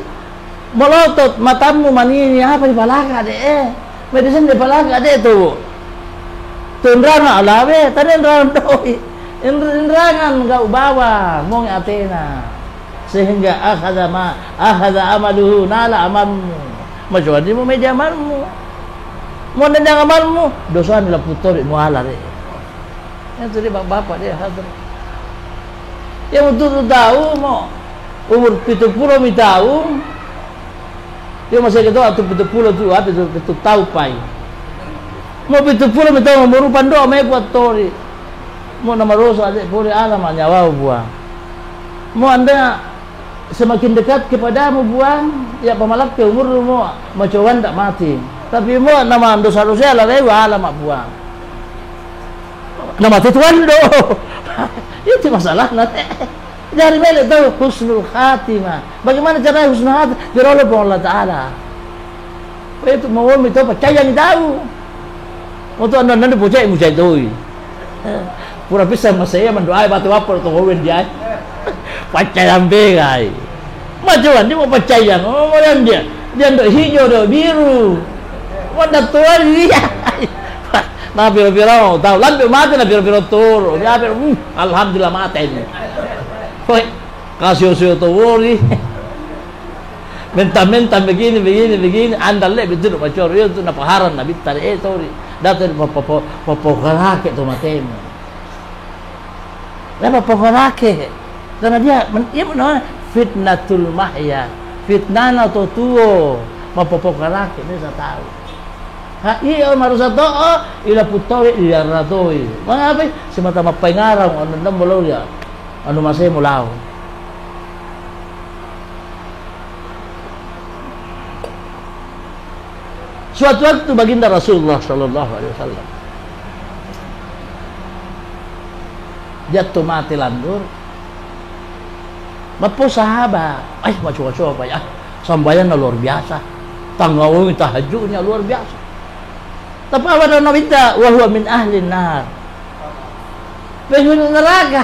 melotot matamu manini apa di balaga deh. Medicine di balaga deh tu. Tundrana alawe, tadi doi. Indrangan engkau bawa mong Athena sehingga akhadha amaluhu nala amalmu majuan mo media amalmu mo nandang amalmu dosa nila putor muhala re itu dia bapak dia hadar yang untuk tahu mo umur 70 tahun dia masih gitu atau 70 tu apa itu tahu pai mo 70 tahun umur pando me buat tori mau nama rosa adik boleh alam nyawa buang. Mau anda semakin dekat kepadamu buang, ya pemalak ke umurmu macuan tak mati. Tapi mau nama dosa-dosa lalai alam buang. Nama tuan do. Itu masalah nanti. Dari mana tahu husnul khatimah? Bagaimana cara husnul khatimah? Diroleh Allah Taala. Itu mau itu percaya ni tahu. Untuk anda nanti percaya itu. Pura pisang masaya mendoai batu apa tu kawan dia. Percaya begai. Macam dia mau percaya, orang dia ndak hijau dah biru. Wanda tua dia. Nah biru-biru tahu lampu mati na biru-biru tur. Dia alhamdulillah mati ini. Koi kasih tu wori. Minta begini anda le betul macam itu na paharan na bitar tori. Datang popo-popo tu mati. Lama pohonake karena dia mana fitnatul mahya fitnana to tuo mapopokarake ni sa tao ha iyo marusa to ila putori ila ratoi mangapay semata mapaingarang ano nambolo ya ano masay mulaw suatu waktu baginda Rasulullah sallallahu alaihi wasallam jatuh mati landur mapo sahabat macam-macam apa ya sambayan na luar biasa tanggawin tahajudnya luar biasa tapi apa na nabita wa huwa min ahli nar penghuni neraka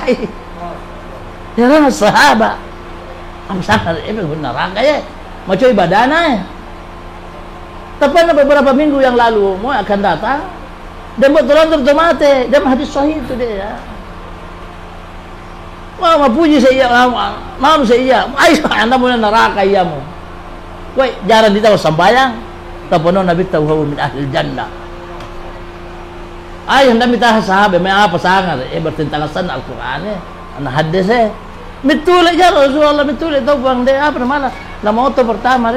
ya lah sahabat ang sana penghuni neraka ya macam ibadana ya tapi na beberapa minggu yang lalu mau akan datang dan buat landur mati dan hadis sahih itu dia ya Mama puji sa iya, mama sa iya. Ay, anda mo na naraka iya mo. Koy, jaran dito sambayang. Tapuno nabi tawhaw min ahli jannah. Ay, ang dami tayo sahabe, may apa sangar. Bertentagasan Al-Quran Ang hadis Mitulit ya Rasulullah, mitulit daw bang de apa namanya? Na moto pertama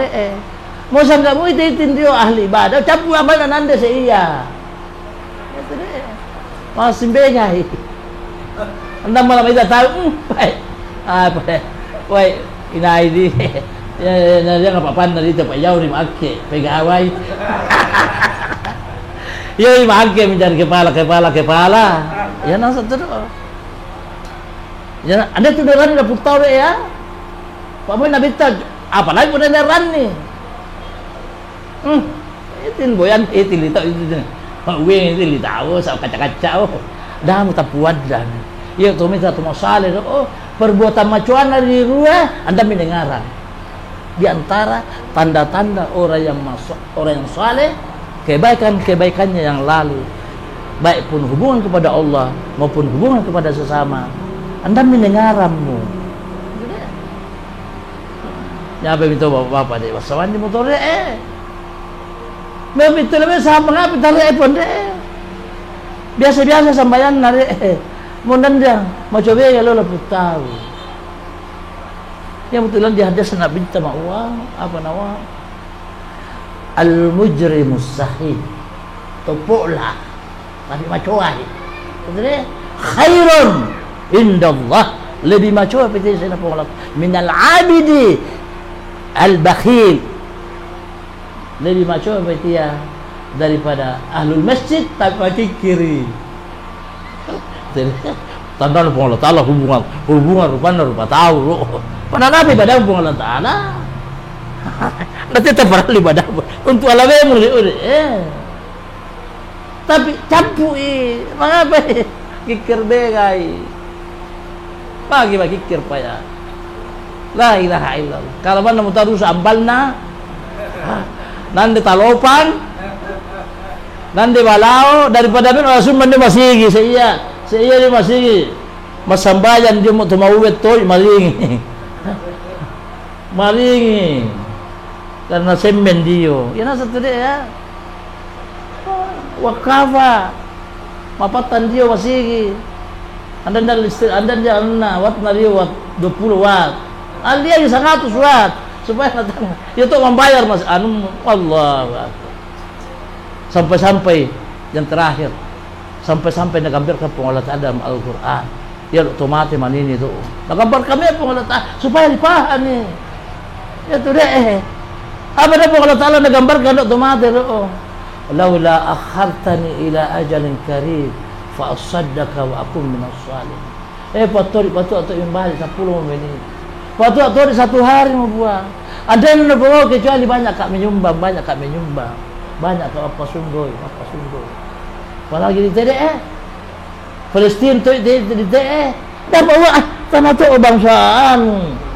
Mo sangga mo ititindiyo ahli ibadah. Capu amal na nande sa iya. Ito Masimbenya anda malam itu tahu, woi, inai di, dia nggak apa-apa nanti cepat jauh nih makke, pegawai, ya makke mencari kepala, ya nasa terus, Ya, ada tu deran dah putau deh ya. Pak boy nabi ta apalagi pun deran ni. Itin boyan itin lita itu. Pak we itin lita sa kaca-kaca dah mutapuad dah. Ya tu minta tu masalah perbuatan macuan dari ruah Anda mendengaran. Di antara tanda-tanda orang yang masuk, orang yang saleh, kebaikan-kebaikannya yang lalu, baik pun hubungan kepada Allah maupun hubungan kepada sesama, Anda mendengaranmu. Ya apa itu bapak-bapak deh, wasawan di motor deh. Begitu lebih sama ngapa tarik pun deh. Biasa-biasa sambayan narik. Mundan dia, mau coba ya lo tahu. Yang betulan dia hadis Nabi Tamawa apa nama? Al-mujrimus sahih. Topoklah. Tapi macuai. Betul khairun indallah, lebih macuai peti sana pengolat minal abidi al-bakhil, lebih macuai peti ya daripada ahlul masjid tapi pakai kiri. Tanda Allah Ta'ala hubungan rupanya rupa tahu pada Nabi pada hubungan Allah Ta'ala nanti terperah ibadah untuk alawemu tapi campur mengapa kikir begai pagi kikir payah la ilaha illallah kalau mana mutarus ambalna nanti talopan nanti balau daripada langsung mandi masih saya dia masih masambayan dia mau tumawet toy malingi karena semen dia ya nasa tu dia ya wakafa mapatan dia masih anda dia wat nari wat 20 watt dia 100 watt supaya datang dia tu membayar mas Allah sampai yang terakhir sampai nagambarkan pengolah dalam Al-Quran ya otomatis manini tu nagambar kami pengolah supaya lipahan ni ya tu deh apa dah pengolah ta'ala nagambarkan otomatis laula akhartani ila ajalin karib fa asaddaka wa akum minas salihin patut atau imbal 10 menit patut atau 1 hari mau buang ada yang nak bawa kecuali banyak kak menyumbang banyak kak apa sungguh apalagi di TDE Palestin tu di TDE dah bawa tanah tu bangsaan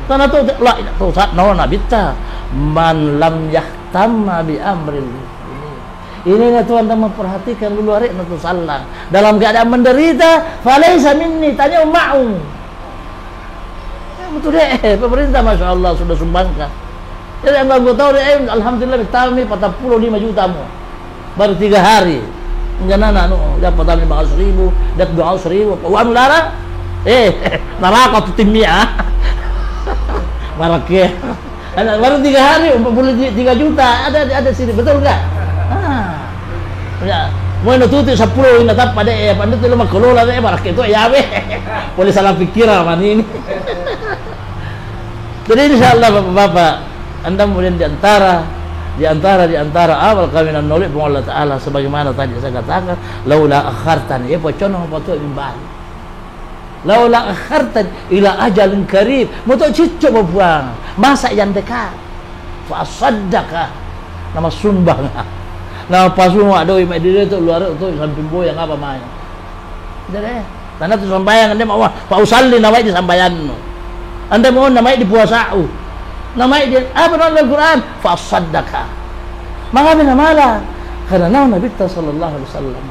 tanah tu lah tu saat nabi ta man lam yahtamma bi amrin ini tuan teman perhatikan dulu hari natu salah dalam keadaan menderita falaisa minni tanya umma'u betul deh pemerintah Masya Allah sudah sumbangkan jadi yang aku tahu alhamdulillah bertami 45 juta mu baru 3 hari jangan dapat 500.000 dat 200.000 uang lara neraka tu timnya maraknya baru 3 hari 43 juta ada sini betul enggak ya mau nututi 10 ini tetap pada pandai tu lemah kelola marak itu ya boleh salah pikiran man ini jadi insyaallah bapak-bapak Anda kemudian di antara awal kawinan nolak Allah Ta'ala sebagaimana tadi saya katakan laula akhartan pocono apa tu imbal laula akhartan ila ajalin karib moto cicco buang masa yang dekat fa saddaka nama sumbang nama pasu ada imak diri tu luar tu samping boyang apa main jadi tanda tu sambayang anda mau fa usalli namai di sambayan anda mau namai di puasau namai dia apa dalam Al-Quran fa saddaka maka binamala karena Nabi sallallahu alaihi wasallam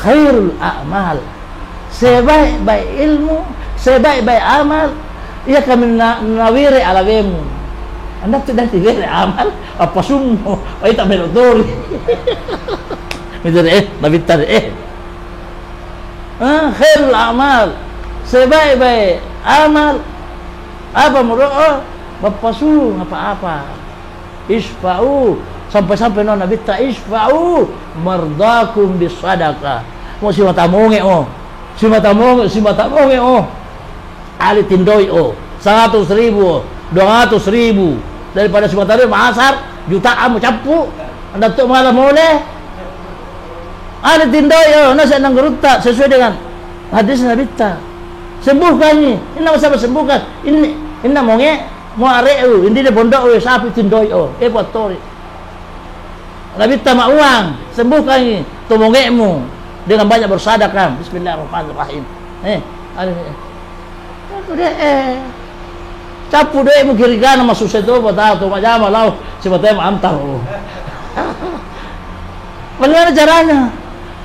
khairul a'mal sebaik-baik ilmu sebaik-baik amal ia kami nawiri alawemu anda tidak tiwiri amal apa summo ay tak melotori misalnya Nabi khairul a'mal sebaik-baik amal apa muroh bapasu apa-apa isfa'u sampai Nabi ta isfa'u mardakum bisadaqah mau si mata monge ali tindoi 100.000 200.000 daripada si mata masar jutaan mau capu anda tu malah boleh ali tindoi nasi nang geruta sesuai dengan Hadis Nabi ta. Sembuhkan ni. Ina masa sembuhkan. Ini ina monge mo areu, ini de bondok sapi tindoi buat tori. Nabi ta ma uang, sembuhkan ni. Tu mongemu dengan banyak bersedekah. Bismillahirrahmanirrahim. Ada. Tu dia capu deh mu kirigana masuk seto bata tu majama lau sebetulnya amtar. Bagaimana caranya?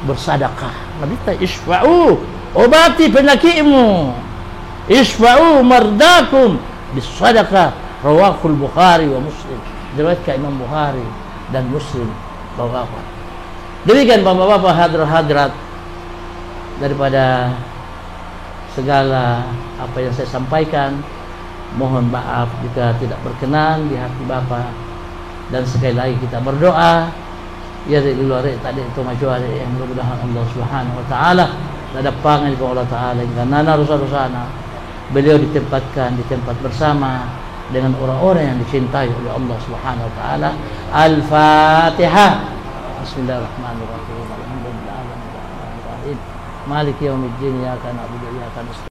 Bersedekah. Nabi ta isfa'u, obati penyakitmu. Isfa'u mardakum bisadaqah. Rawahul Bukhari wa Muslim. Diriwayatkan Imam Bukhari dan Muslim bahwa demikian bapak-bapak hadirat daripada segala apa yang saya sampaikan. Mohon maaf jika tidak berkenan di hati Bapak, dan sekali lagi kita berdoa ya dari luar tadi itu majuari yang mudah-mudahan Allah Subhanahu wa taala nadapangan kepada Allah taala karena rusana beliau ditempatkan di tempat bersama dengan orang-orang yang dicintai oleh Allah Subhanahu wa taala. Al-Fatihah. Bismillahirrahmanirrahim. Alhamdulillahirabbil alamin. Maliki yaumiddin. Iyyaka na'budu wa iyyaka nasta'in.